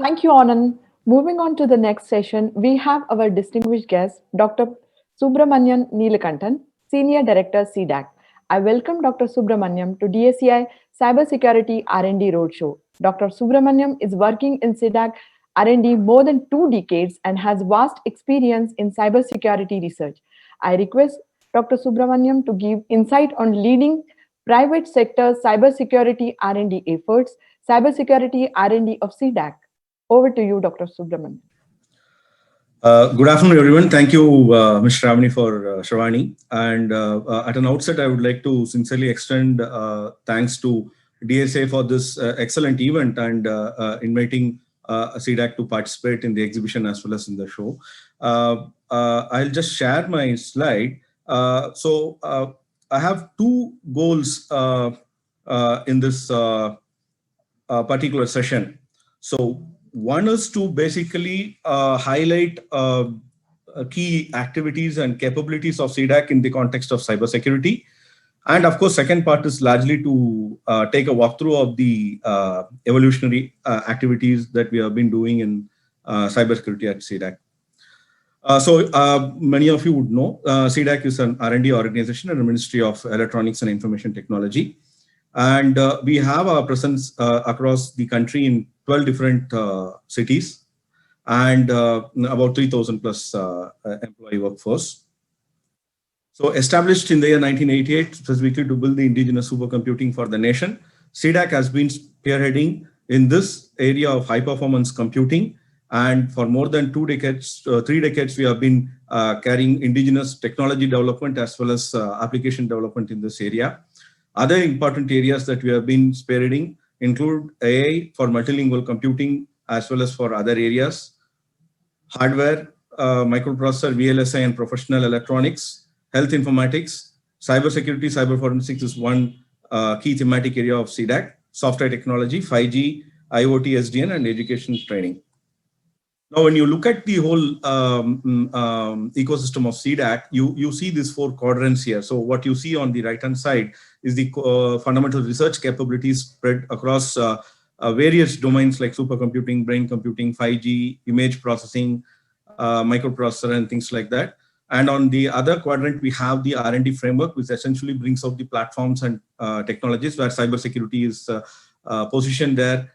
Thank you, Anand. Moving on to the next session, we have our distinguished guest, Dr. Subramanian Neelakantan, Senior Director, C-DAC. I welcome Dr. Subramaniam to DSCI Cybersecurity R&D Roadshow. Dr. Subramaniam is working in C-DAC R&D more than 2 decades and has vast experience in cybersecurity research. I request Dr. Subramaniam to give insight on leading private sector cybersecurity R&D efforts, cybersecurity R&D of C-DAC. Over to you, Dr. Subramanian. Good afternoon, everyone. Thank you, Mr. Ramani, for Shravani. And at an outset, I would like to sincerely extend thanks to DSA for this excellent event and inviting C-DAC to participate in the exhibition as well as in the show. I'll just share my slide. I have two goals in this particular session. So one is to basically highlight key activities and capabilities of C-DAC in the context of cybersecurity. And of course, second part is largely to take a walkthrough of the evolutionary activities that we have been doing in cybersecurity at C-DAC. Many of you would know, C-DAC is an R&D organization in the Ministry of Electronics and Information Technology. And we have our presence across the country in 12 different cities and about 3,000 plus employee workforce. So established in the year 1988, specifically to build the indigenous supercomputing for the nation, C-DAC has been spearheading in this area of high performance computing. And for more than 2 decades, 3 decades, we have been carrying indigenous technology development as well as application development in this area. Other important areas that we have been spearheading include AI for multilingual computing as well as for other areas, hardware, microprocessor, VLSI and professional electronics, health informatics, cybersecurity, cyber forensics is one key thematic area of C-DAC, software technology, 5G, IoT, SDN and education training. Now, when you look at the whole ecosystem of C-DAC, you see these 4 quadrants here. So what you see on the right-hand side is the fundamental research capabilities spread across various domains like supercomputing, brain computing, 5G, image processing, microprocessor, and things like that. And on the other quadrant, we have the R&D framework, which essentially brings out the platforms and technologies where cybersecurity is positioned there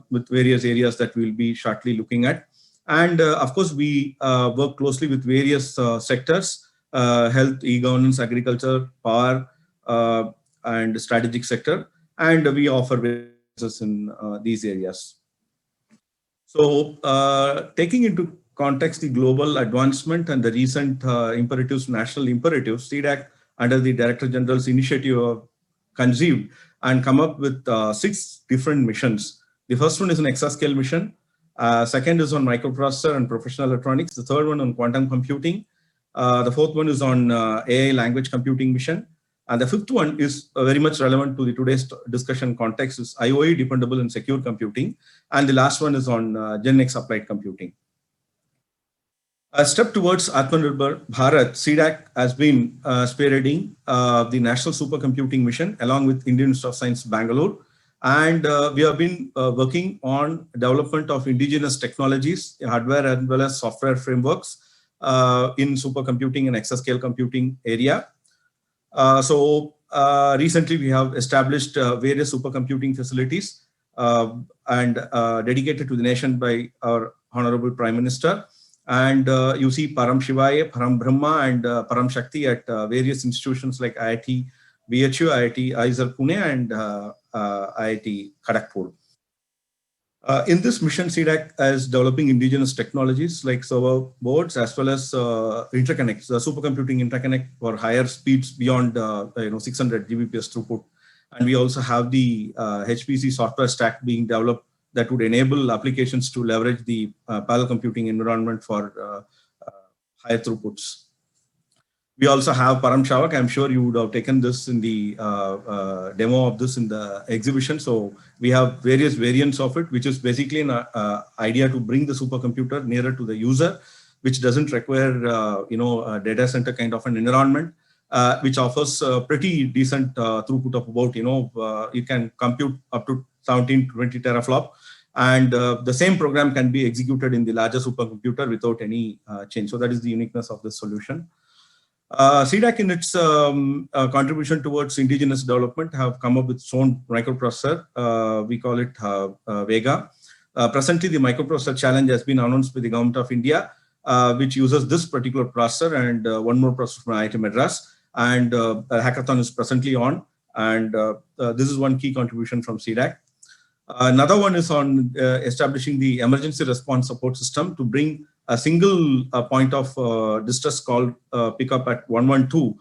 with various areas that we'll be shortly looking at. And of course, we work closely with various sectors, health, e-governance, agriculture, power, and strategic sector. And we offer services in these areas. So taking into context the global advancement and the recent imperatives, national imperatives, C-DAC under the Director General's initiative conceived and come up with 6 different missions. The first one is an exascale mission. Second is on microprocessor and professional electronics. The third one on quantum computing. The fourth one is on AI language computing mission. And the fifth one is very much relevant to the today's discussion context is IoE, dependable and secure computing. And the last one is on Gen X applied computing. A step towards Atmanirbhar Bharat, C-DAC has been spearheading the National Supercomputing Mission along with Indian Institute of Science, Bangalore. And we have been working on development of indigenous technologies, hardware as well as software frameworks in supercomputing and exascale computing area. Recently we have established various supercomputing facilities and dedicated to the nation by our Honorable Prime Minister. And you see Param Shivaya, Param Brahma and Param Shakti at various institutions like IIT, BHU, IIT, IISER Pune and IIT Kharagpur. In this mission, C-DAC is developing indigenous technologies like server boards as well as interconnects, the supercomputing interconnect for higher speeds beyond 600 Gbps throughput. And we also have the HPC software stack being developed that would enable applications to leverage the parallel computing environment for higher throughputs. We also have Param Shavak. I'm sure you would have taken this in the demo of this in the exhibition. So we have various variants of it, which is basically an idea to bring the supercomputer nearer to the user, which doesn't require a data center kind of an environment, which offers a pretty decent throughput of about, you can compute up to 17 to 20 teraflop And the same program can be executed in the larger supercomputer without any change. So that is the uniqueness of this solution. C-DAC in its contribution towards indigenous development have come up with its own microprocessor. We call it Vega. Presently, the microprocessor challenge has been announced by the government of India, which uses this particular processor and one more processor from IIT Madras. And a hackathon is presently on. And this is one key contribution from C-DAC. Another one is on establishing the emergency response support system to bring a single point of distress call pickup at 112,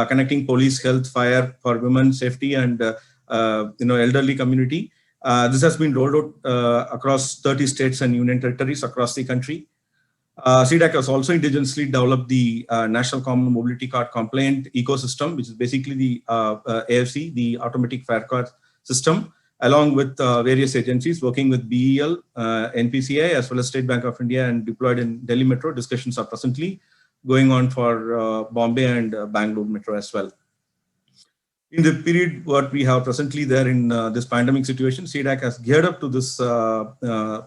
connecting police, health, fire for women, safety, and elderly community. This has been rolled out across 30 states and union territories across the country. C-DAC has also indigenously developed the National Common Mobility Card Complaint ecosystem, which is basically the AFC, the Automatic Fare Card System, along with various agencies working with BEL, NPCI, as well as State Bank of India, and deployed in Delhi Metro. Discussions are presently going on for Bombay and Bangalore Metro as well. In the period what we have presently there in this pandemic situation, C-DAC has geared up to this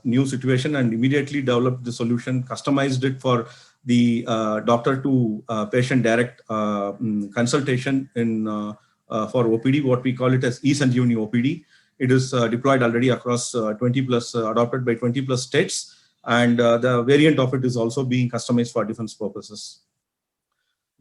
new situation and immediately developed the solution, customized it for the doctor to patient direct consultation in for OPD, what we call it as E-Sanjeevani OPD. It is deployed already across 20 plus, adopted by 20 plus states, and the variant of it is also being customized for defense purposes.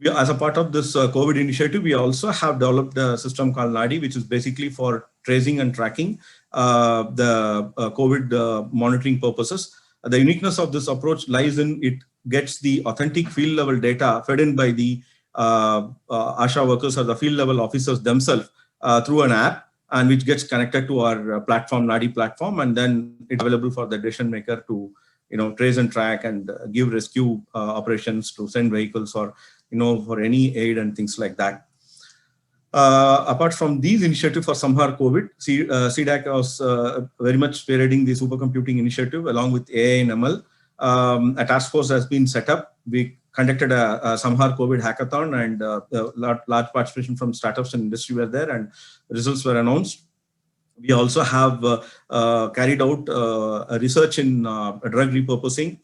As a part of this COVID initiative, we also have developed a system called NADI, which is basically for tracing and tracking the COVID monitoring purposes. The uniqueness of this approach lies in it gets the authentic field level data fed in by the ASHA workers or the field level officers themselves through an app, and which gets connected to our platform, NADI platform, and then it's available for the decision maker to trace and track and give rescue operations, to send vehicles, or for any aid and things like that. Apart from these initiatives for Samhar COVID, C-DAC was very much spearheading the supercomputing initiative along with AI and ML. A task force has been set up. We conducted a Samhar COVID hackathon, and large participation from startups and industry were there, and results were announced. We also have carried out a research in drug repurposing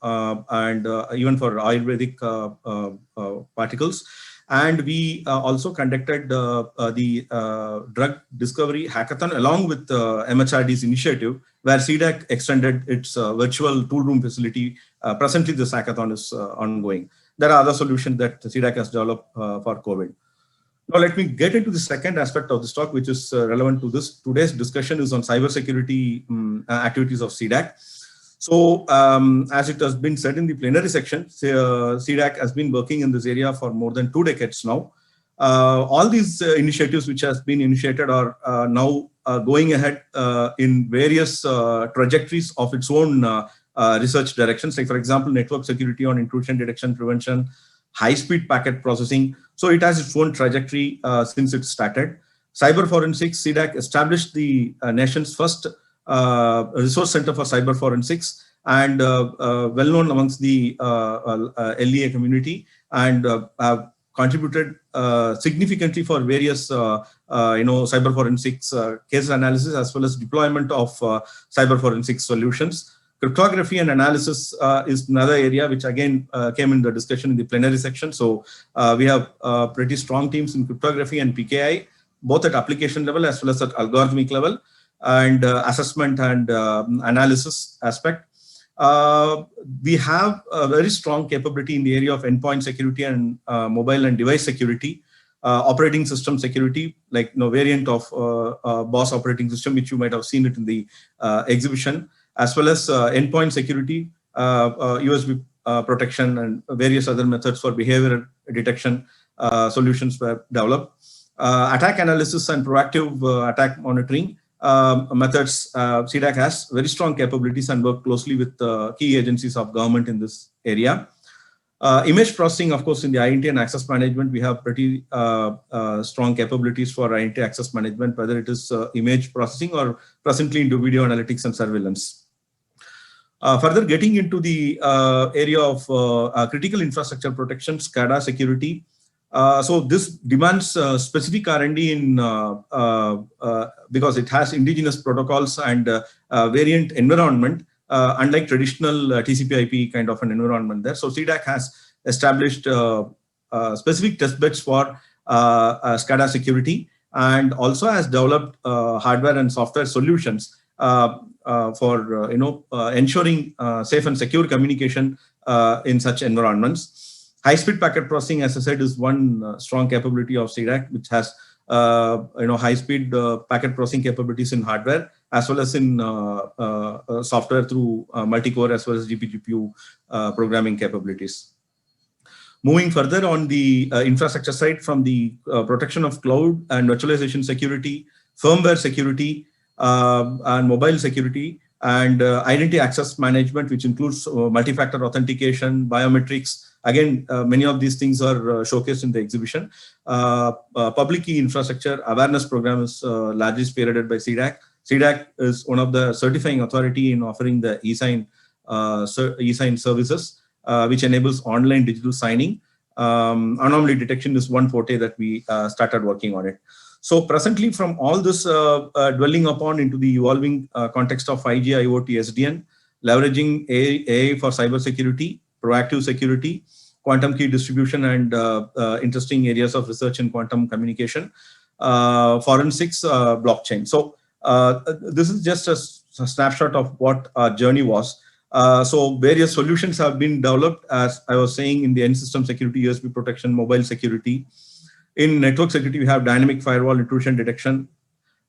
and even for Ayurvedic particles. And we also conducted the drug discovery hackathon along with MHRD's initiative, where C-DAC extended its virtual tool room facility. Presently, this hackathon is ongoing. There are other solutions that C-DAC has developed for COVID. Now, let me get into the second aspect of this talk, which is relevant to this. Today's discussion is on cybersecurity activities of C-DAC. So, as it has been said in the plenary section, C-DAC has been working in this area for more than 2 decades now. All these initiatives which has been initiated are now going ahead in various trajectories of its own research directions. Like, for example, network security on intrusion detection prevention, high-speed packet processing. So it has its own trajectory since it started. Cyber forensics, C-DAC established the nation's first resource center for cyber forensics, and well known amongst the LEA community, and have contributed significantly for various cyber forensics case analysis as well as deployment of cyber forensics solutions. Cryptography and analysis is another area which again came in the discussion in the plenary section. So we have pretty strong teams in cryptography and PKI, both at application level as well as at algorithmic level, and assessment and analysis aspect. We have a very strong capability in the area of endpoint security and mobile and device security, operating system security, like variant of BOSS operating system, which you might have seen it in the exhibition, as well as endpoint security, USB protection, and various other methods for behavior detection solutions were developed. Attack analysis and proactive attack monitoring methods, C-DAC has very strong capabilities and work closely with key agencies of government in this area. Image processing, of course, in the identity and access management, we have pretty strong capabilities for identity access management, whether it is image processing or presently into video analytics and surveillance. Further getting into the area of critical infrastructure protection, SCADA security, So this demands specific R&D in because it has indigenous protocols and variant environment, unlike traditional TCP/IP kind of an environment there. So C-DAC has established specific test beds for SCADA security, and also has developed hardware and software solutions for ensuring safe and secure communication in such environments. High-speed packet processing, as I said, is one strong capability of C-DAC, which has high-speed packet processing capabilities in hardware as well as in software through multi-core as well as GPU programming capabilities. Moving further on the infrastructure side, from the protection of cloud and virtualization security, firmware security, and mobile security, and identity access management, which includes multi-factor authentication, biometrics. Again, many of these things are showcased in the exhibition. Public key infrastructure awareness program is largely spearheaded by C-DAC. C-DAC is one of the certifying authority in offering the e-sign services, which enables online digital signing. Anomaly detection is one forte that we started working on it. So presently, from all this dwelling upon into the evolving context of 5G, IoT, SDN, leveraging AI for cybersecurity, proactive security, quantum key distribution, and interesting areas of research in quantum communication, forensics, blockchain. So this is just a snapshot of what our journey was. So various solutions have been developed, as I was saying, in the end system security, USB protection, mobile security. In network security, we have dynamic firewall intrusion detection,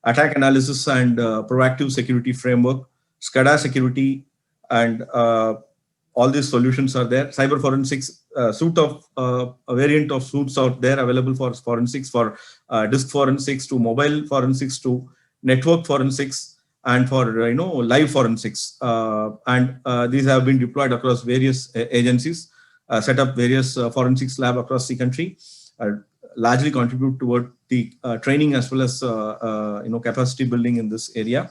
attack analysis and proactive security framework, SCADA security, and all these solutions are there. Cyber forensics, a variant of suits out there available for forensics, for disk forensics to mobile forensics to network forensics, and for live forensics. And these have been deployed across various agencies, set up various forensics lab across the country, largely contribute toward the training as well as capacity building in this area.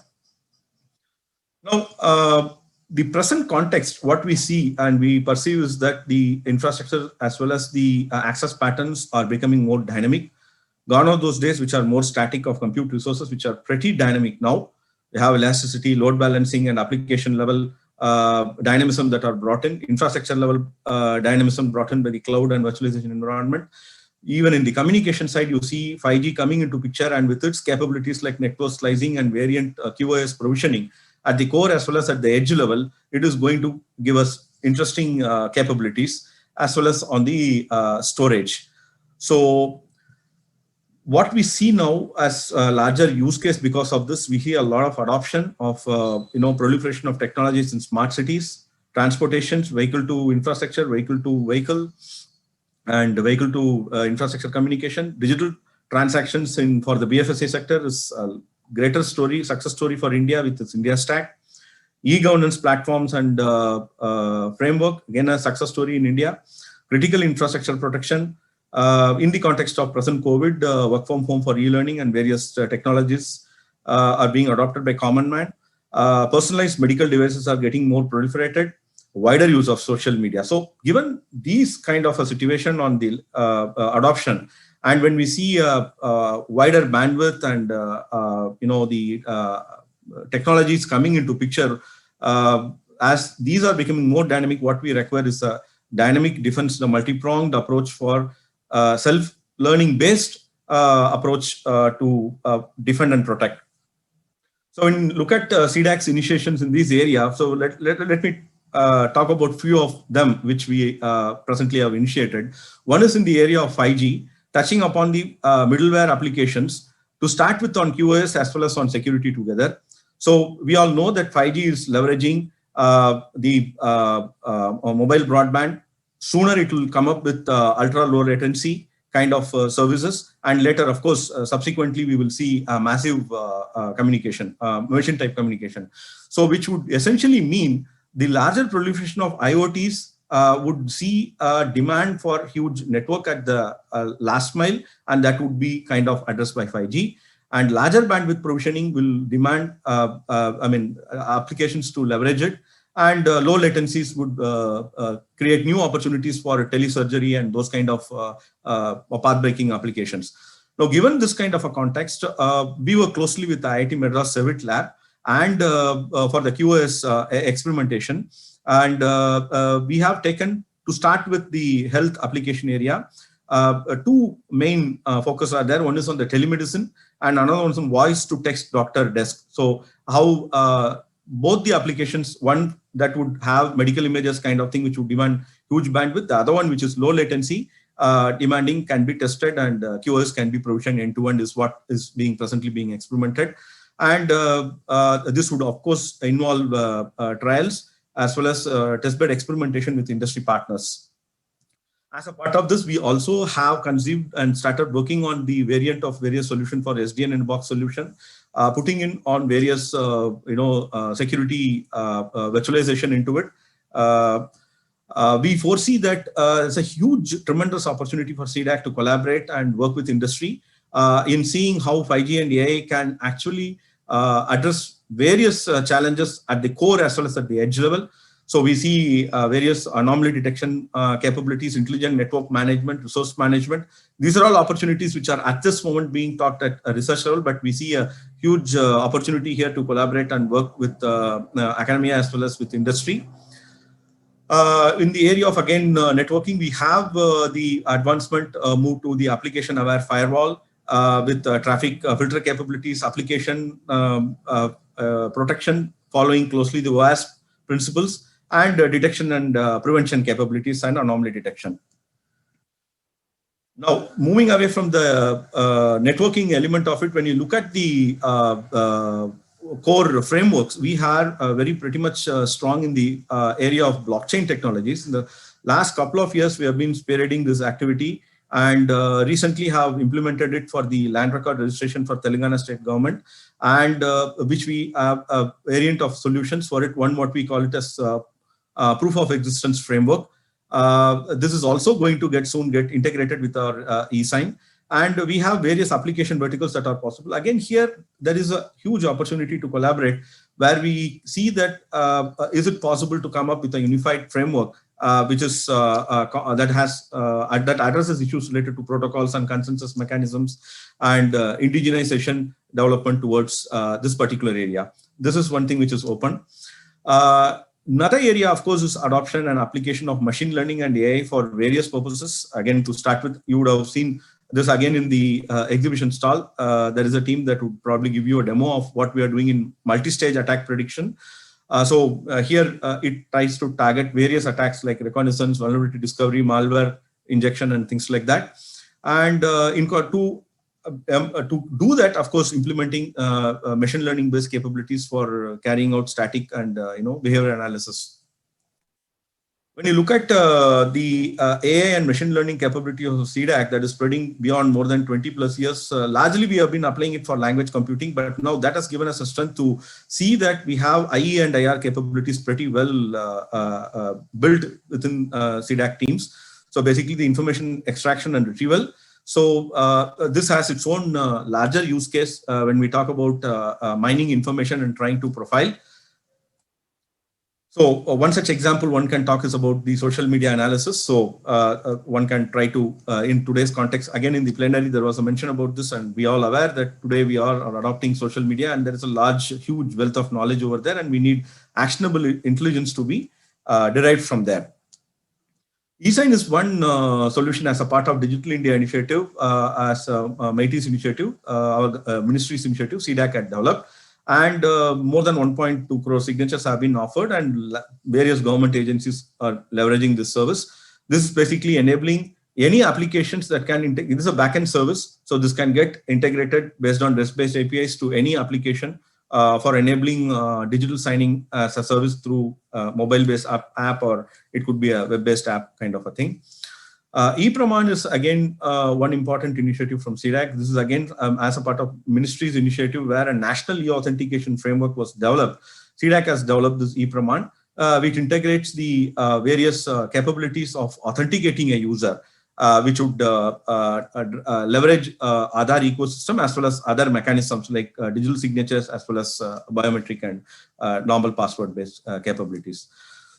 Now, the present context, what we see and we perceive is that the infrastructure as well as the access patterns are becoming more dynamic. Gone are those days which are more static of compute resources, which are pretty dynamic now. We have elasticity, load balancing, and application level dynamism that are brought in, infrastructure level dynamism brought in by the cloud and virtualization environment. Even in the communication side, you see 5G coming into picture, and with its capabilities like network slicing and variant QoS provisioning at the core as well as at the edge level, it is going to give us interesting capabilities as well as on the storage. So what we see now as a larger use case because of this, we see a lot of adoption of proliferation of technologies in smart cities, transportations, vehicle to infrastructure, vehicle to vehicle, and vehicle to infrastructure communication. Digital transactions for the BFSI sector is a greater story, success story for India with its India Stack. E-governance platforms and framework, again a success story in India. Critical infrastructure protection. In the context of present COVID, work from home for e-learning and various technologies are being adopted by common man. Personalized medical devices are getting more proliferated. Wider use of social media. So given these kind of a situation on the adoption, and when we see wider bandwidth and the technologies coming into picture, as these are becoming more dynamic, what we require is a dynamic defense, the multi-pronged approach for self-learning based approach to defend and protect. So when you look at C-DAC's initiations in this area, so let me talk about few of them which we presently have initiated. One is in the area of 5G, touching upon the middleware applications to start with on QoS as well as on security together. So we all know that 5G is leveraging the mobile broadband. Sooner it will come up with ultra low latency kind of services, and later, of course, subsequently we will see massive communication, merchant type communication. So which would essentially mean the larger proliferation of IoTs would see a demand for huge network at the last mile, and that would be kind of addressed by 5G. And larger bandwidth provisioning will demand, applications to leverage it. and low latencies would create new opportunities for telesurgery and those kind of path-breaking applications. Now, given this kind of a context, we work closely with the IIT Madras CEVIT lab and for the QoS experimentation. And we have taken, to start with the health application area, two main focus are there. One is on the telemedicine and another one is on voice to text doctor desk. So how both the applications, one that would have medical images kind of thing, which would demand huge bandwidth. The other one, which is low latency, demanding, can be tested, and QoS can be provisioned end-to-end, is what is presently being experimented. And this would, of course, involve trials as well as testbed experimentation with industry partners. As a part of this, we also have conceived and started working on the variant of various solution for SDN in-box solution, putting in on various security virtualization into it. We foresee that it's a huge, tremendous opportunity for C-DAC to collaborate and work with industry in seeing how 5G and AI can actually address various challenges at the core as well as at the edge level. So we see various anomaly detection capabilities, intelligent network management, resource management. These are all opportunities which are at this moment being talked at a research level, but we see a huge opportunity here to collaborate and work with academia as well as with industry. In the area of, again, networking, we have the advancement moved to the application-aware firewall with traffic filter capabilities, application protection, following closely the OWASP principles, and detection and prevention capabilities and anomaly detection. Now, moving away from the networking element of it, when you look at the core frameworks, we are pretty much strong in the area of blockchain technologies. In the last couple of years, we have been spearheading this activity and recently have implemented it for the land record registration for Telangana state government, and which we have a variant of solutions for it. One, what we call it as proof of existence framework. This is also going to soon get integrated with our e-sign. And we have various application verticals that are possible. Again, here, there is a huge opportunity to collaborate where we see that is it possible to come up with a unified framework which is that addresses issues related to protocols and consensus mechanisms and indigenization development towards this particular area. This is one thing which is open. Another area, of course, is adoption and application of machine learning and AI for various purposes. Again, to start with, you would have seen this again in the exhibition stall. There is a team that would probably give you a demo of what we are doing in multi-stage attack prediction. Here it tries to target various attacks like reconnaissance, vulnerability discovery, malware injection, and things like that. And to do that, of course, implementing machine learning based capabilities for carrying out static and behavior analysis. When you look at the AI and machine learning capability of C-DAC that is spreading beyond more than 20 plus years, largely we have been applying it for language computing, but now that has given us a strength to see that we have IE and IR capabilities pretty well built within C-DAC teams. So basically the information extraction and retrieval. So this has its own larger use case when we talk about mining information and trying to profile. So one such example one can talk is about the social media analysis. So one can try to, in today's context, again in the plenary, there was a mention about this, and we are all aware that today we are adopting social media, and there is a large, huge wealth of knowledge over there, and we need actionable intelligence to be derived from there. eSign is one solution as a part of Digital India initiative, as MIT's initiative, our ministry's initiative, C-DAC had developed. And more than 1.2 crore signatures have been offered, and various government agencies are leveraging this service. This is basically enabling any applications that can integrate. This is a backend service, so this can get integrated based on REST-based APIs to any application for enabling digital signing as a service through mobile-based app, or it could be a web-based app kind of a thing. ePraman is again one important initiative from C-DAC. This is again as a part of ministry's initiative where a national e-authentication framework was developed. C-DAC has developed this ePraman, which integrates the various capabilities of authenticating a user. which would leverage Aadhaar ecosystem as well as other mechanisms like digital signatures as well as biometric and normal password-based capabilities.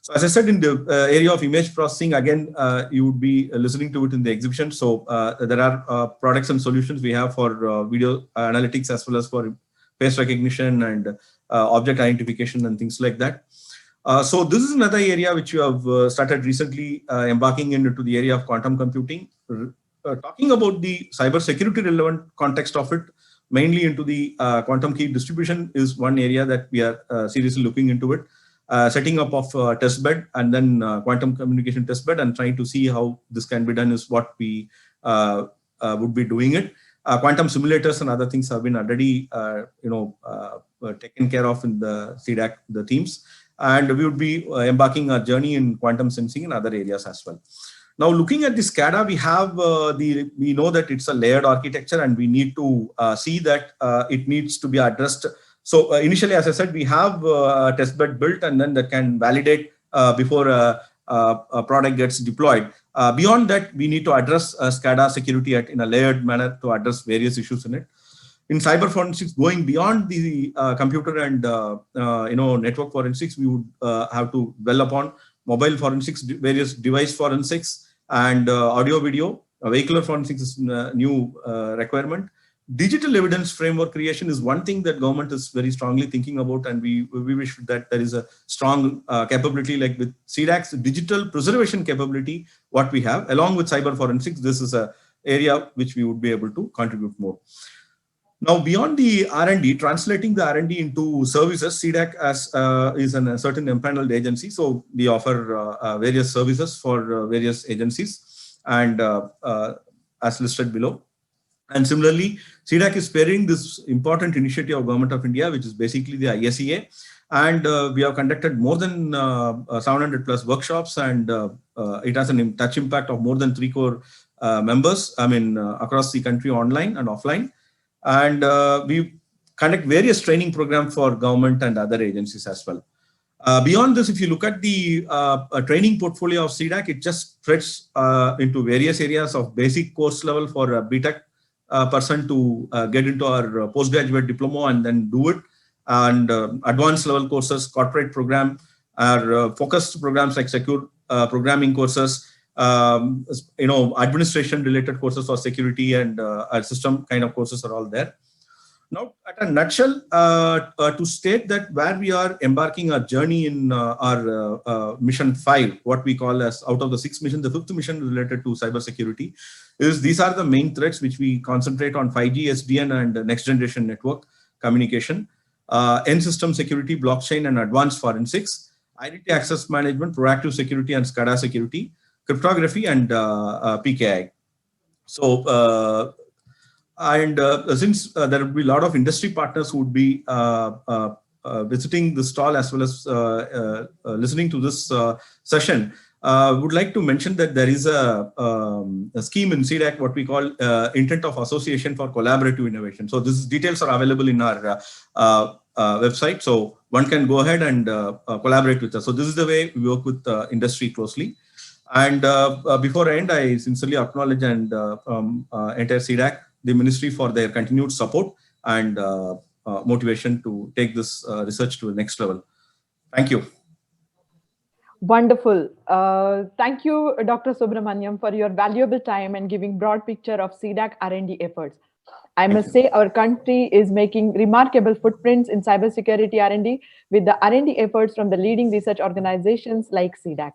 So as I said, in the area of image processing, again, you would be listening to it in the exhibition. So there are products and solutions we have for video analytics as well as for face recognition and object identification and things like that. So this is another area which you have started recently embarking into the area of quantum computing. Talking about the cyber security relevant context of it, mainly into the quantum key distribution is one area that we are seriously looking into it. Setting up of test bed and then quantum communication test bed and trying to see how this can be done is what we would be doing it. Quantum simulators and other things have been already taken care of in the C-DAC, the teams. And we would be embarking our journey in quantum sensing in other areas as well. Now, looking at the SCADA, we have we know that it's a layered architecture, and we need to see that it needs to be addressed. So initially, as I said, we have a test bed built, and then that can validate before a product gets deployed. Beyond that, we need to address SCADA security in a layered manner to address various issues in it. In cyber forensics, going beyond the computer and network forensics, we would have to dwell upon mobile forensics, various device forensics, and audio video. Vehicular forensics is a new requirement. Digital evidence framework creation is one thing that government is very strongly thinking about, and we wish that there is a strong capability like with C-DAC's digital preservation capability, what we have, along with cyber forensics. This is an area which we would be able to contribute more. Now, beyond the R&D, translating the R&D into services, C-DAC is a certain empaneled agency. So we offer various services for various agencies, and as listed below. And similarly, C-DAC is spearheading this important initiative of Government of India, which is basically the ISEA. And we have conducted more than 700 plus workshops, and it has a touch impact of more than 3 crore members, across the country, online and offline. And we conduct various training programs for government and other agencies as well. Beyond this, if you look at the training portfolio of C-DAC, it just spreads into various areas of basic course level for a BTech person to get into our postgraduate diploma and then do it, and advanced level courses, corporate program, our focused programs like secure programming courses, administration related courses for security and our system kind of courses are all there. Now, at a nutshell, to state that where we are embarking our journey in our mission 5, what we call as out of the 6 missions, the 5th mission related to cybersecurity, is these are the main threats which we concentrate on: 5G, SDN, and next generation network communication, end system security, blockchain, and advanced forensics, identity access management, proactive security and SCADA security, cryptography, and PKI. So, since there will be a lot of industry partners who would be visiting the stall as well as listening to this session, would like to mention that there is a scheme in C-DAC, what we call intent of association for collaborative innovation. So these details are available in our website. So one can go ahead and collaborate with us. So this is the way we work with industry closely. And before I end, I sincerely acknowledge and entire C-DAC, the ministry, for their continued support and motivation to take this research to the next level. Thank you. Wonderful. Thank you, Dr. Subramanian, for your valuable time and giving broad picture of C-DAC R&D efforts. I must say our country is making remarkable footprints in cybersecurity R&D with the R&D efforts from the leading research organizations like C-DAC.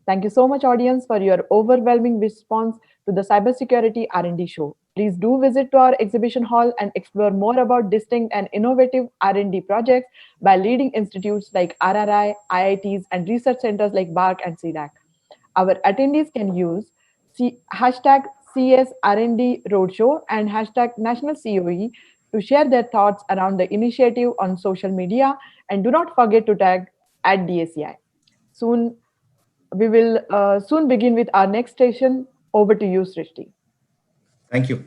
Thank you so much, audience, for your overwhelming response to the Cybersecurity R&D show. Please do visit to our exhibition hall and explore more about distinct and innovative R&D projects by leading institutes like RRI, IITs, and research centers like BARC and C-DAC. Our attendees can use hashtag CSR&D Roadshow and hashtag NationalCoE to share their thoughts around the initiative on social media, and do not forget to tag @DACI. We will soon begin with our next session. Over to you, Srishti. Thank you.